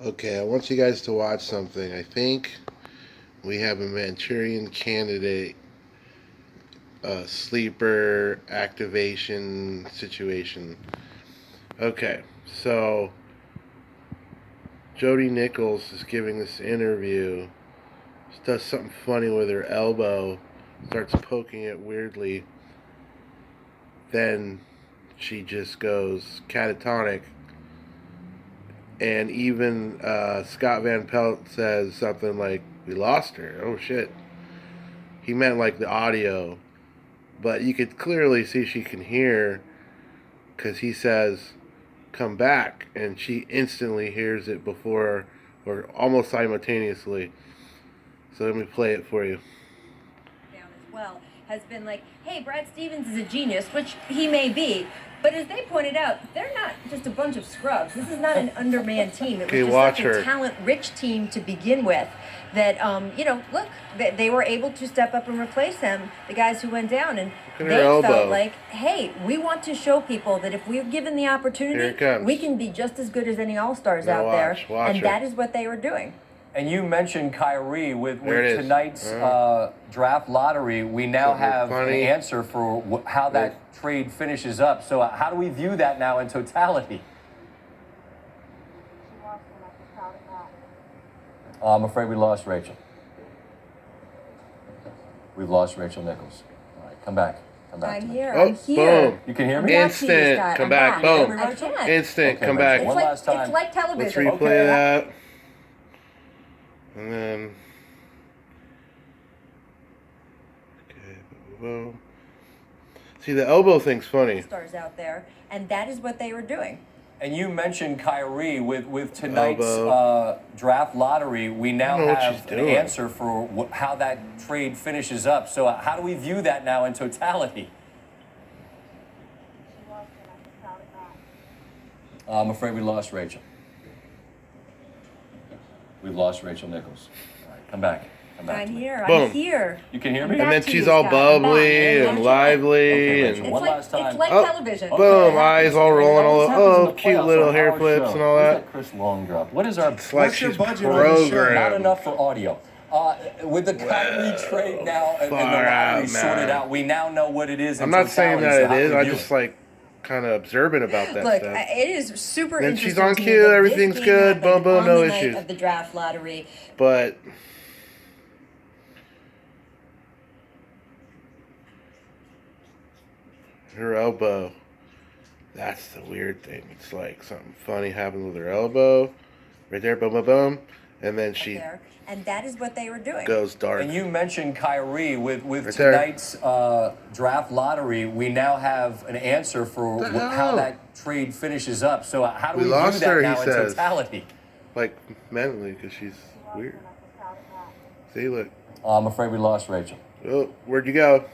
Okay, I want you guys to watch something. I think we have a Manchurian candidate, sleeper activation situation. Okay, so Jody Nichols is giving this interview. She does something funny with her elbow, starts poking it weirdly. Then she just goes catatonic. And even Scott Van Pelt says something like, "We lost her." Oh shit. He meant like the audio, but you could clearly see she can hear because he says, "Come back," and she instantly hears it before or almost simultaneously. So let me play it for you. Down as well has been like, hey, Brad Stevens is a genius, which he may be. But as they pointed out, they're not just a bunch of scrubs. This is not an undermanned team. It was just such a talent-rich team to begin with that, look, they were able to step up and replace them, the guys who went down. And they felt like, hey, we want to show people that if we're given the opportunity, we can be just as good as any All-Stars out there. And that is what they were doing. And you mentioned Kyrie with tonight's draft lottery. We now have an answer for how that trade finishes up. So how do we view that now in totality? I'm afraid we lost Rachel. We've lost Rachel Nichols. All right, come back. Come back. I'm here. I'm here. Boom. You can hear me? Instant. Come back. Boom. I can. Instant. Come back. One last time. It's like television. Let's replay that. And then, boom. See, the elbow thing's funny. Stars out there, and that is what they were doing. And you mentioned Kyrie with tonight's draft lottery. We now have an answer for how that trade finishes up. So how do we view that now in totality? I'm afraid we lost Rachel. We've lost Rachel Nichols. All right, come back. Come back. I'm here. Boom. I'm here. You can hear me? And then she's all bubbly and lively. And one last time. It's like television. Boom, eyes all rolling, cute little hair flips and all that. Chris Long drop. What is our what's your budget program? Not enough for audio. With the Kyrie trade now and the lottery sorted out, we now know what it is. I'm not saying that it is. I just kind of observant about that Look, stuff. it is super then interesting. She's on cue, everything's good, boom, boom, no issues. Of the draft lottery. But her elbow, that's the weird thing. It's like something funny happens with her elbow. Right there, boom, boom, boom. And then she and that is what they were doing. Goes dark. And you mentioned Kyrie with tonight's draft lottery. We now have an answer for how that trade finishes up. So how do we view that now in totality? Like mentally, because she's weird. See, look. I'm afraid we lost Rachel. Oh, where'd you go?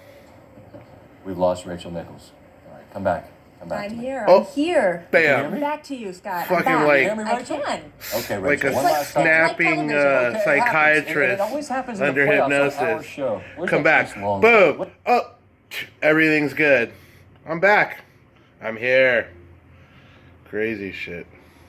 We've lost Rachel Nichols. All right, come back. I'm here. I'm here. Bam. Back to you, Scott. Fucking I can. Okay, like Rachel. a snapping psychiatrist under hypnosis. Come back. Boom. Oh, everything's good. I'm back. I'm here. Crazy shit.